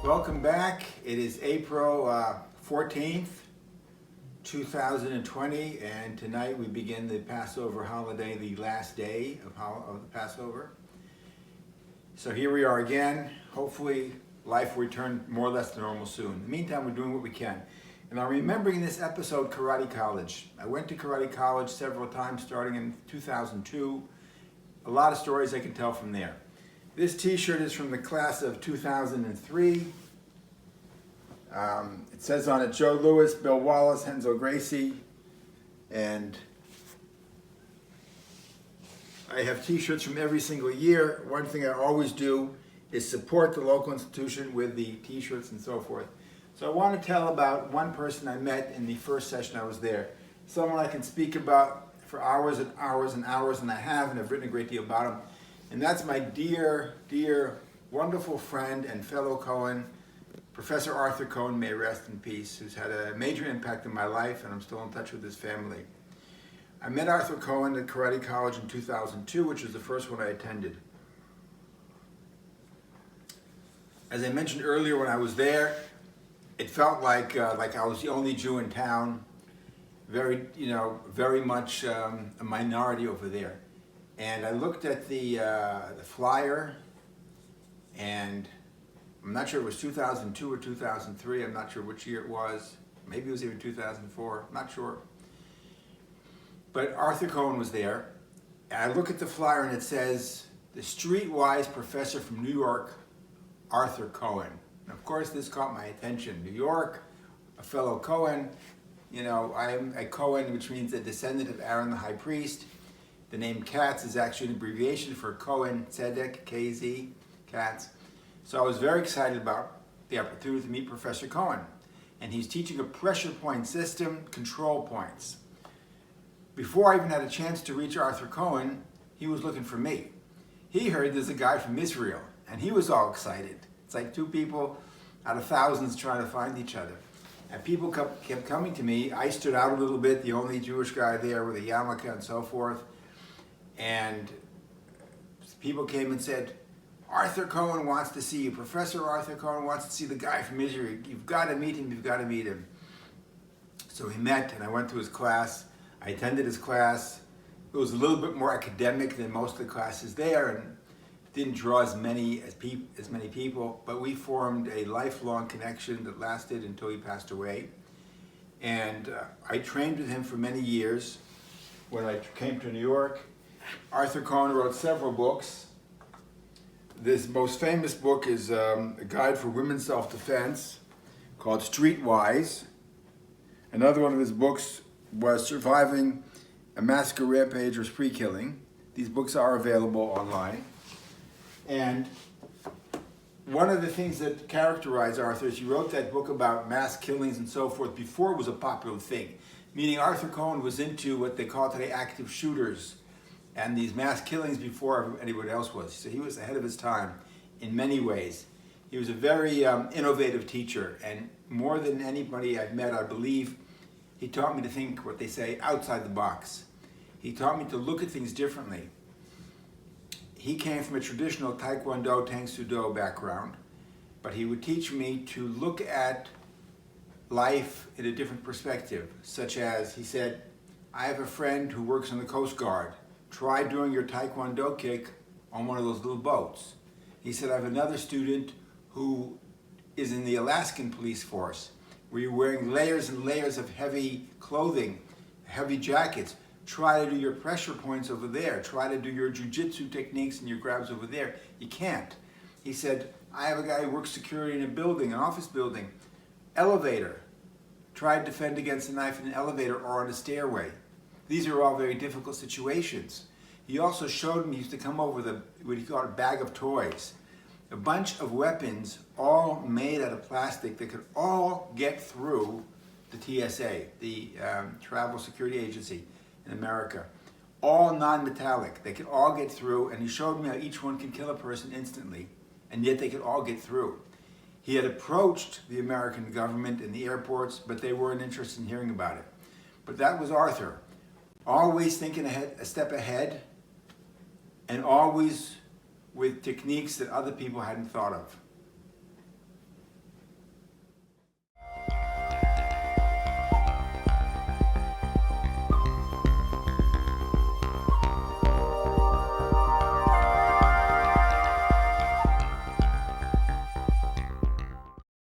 Welcome back. It is April 14th, 2020, and tonight we begin the Passover holiday, the last day of the Passover. So here we are again. Hopefully life will return more or less to normal soon. In the meantime, we're doing what we can. And I'm remembering this episode, Karate College. I went to Karate College several times starting in 2002. A lot of stories I can tell from there. This t-shirt is from the class of 2003. It says on it, Joe Lewis, Bill Wallace, Henzo Gracie, and I have t-shirts from every single year. One thing I always do is support the local institution with the t-shirts and so forth. So I want to tell about one person I met in the first session I was there. Someone I can speak about for hours and hours and hours, and I have, and I've written a great deal about him. And that's my dear, dear, wonderful friend and fellow Cohen, Professor Arthur Cohen, may rest in peace, who's had a major impact in my life, and I'm still in touch with his family. I met Arthur Cohen at Karate College in 2002, which was the first one I attended. As I mentioned earlier, when I was there, it felt like I was the only Jew in town, very much a minority over there. And I looked at the flyer, and I'm not sure if it was 2002 or 2003. I'm not sure which year it was. Maybe it was even 2004. I'm not sure. But Arthur Cohen was there. And I look at the flyer, and it says, the streetwise professor from New York, Arthur Cohen. And of course, this caught my attention. New York, a fellow Cohen. You know, I'm a Cohen, which means a descendant of Aaron the high priest. The name Katz is actually an abbreviation for Cohen Tzedek, KZ, Katz. So I was very excited about the opportunity to meet Professor Cohen. And he's teaching a pressure point system, control points. Before I even had a chance to reach Arthur Cohen, he was looking for me. He heard there's a guy from Israel, and he was all excited. It's like two people out of thousands trying to find each other. And people kept coming to me. I stood out a little bit, the only Jewish guy there with a yarmulke and so forth. And people came and said, Arthur Cohen wants to see you. Professor Arthur Cohen wants to see the guy from Israel. You've got to meet him. You've got to meet him. So we met, and I went to his class. I attended his class. It was a little bit more academic than most of the classes there, and didn't draw as many people. But we formed a lifelong connection that lasted until he passed away. And I trained with him for many years. When I came to New York, Arthur Cohen wrote several books. This most famous book is a guide for women's self-defense called Streetwise. Another one of his books was Surviving a Massacre, Rampage, or Spree Killing. These books are available online. And one of the things that characterized Arthur is he wrote that book about mass killings and so forth before it was a popular thing. Meaning Arthur Cohen was into what they call today active shooters and these mass killings before anybody else was. So he was ahead of his time in many ways. He was a very innovative teacher, and more than anybody I've met, I believe, he taught me to think, what they say, outside the box. He taught me to look at things differently. He came from a traditional Taekwondo, Tang Soo Do background, but he would teach me to look at life in a different perspective, such as, he said, I have a friend who works on the Coast Guard. Try doing your Taekwondo kick on one of those little boats. He said, I have another student who is in the Alaskan police force, where you're wearing layers and layers of heavy clothing, heavy jackets. Try to do your pressure points over there. Try to do your jiu-jitsu techniques and your grabs over there. You can't. He said, I have a guy who works security in a building, an office building. Elevator. Try to defend against a knife in an elevator or on a stairway. These are all very difficult situations. He also showed me, he used to come over with what he called a bag of toys. A bunch of weapons, all made out of plastic, that could all get through the TSA, the Travel Security Agency in America. All non-metallic. They could all get through, and he showed me how each one can kill a person instantly, and yet they could all get through. He had approached the American government in the airports, but they weren't interested in hearing about it. But that was Arthur. Always thinking ahead, a step ahead, and always with techniques that other people hadn't thought of.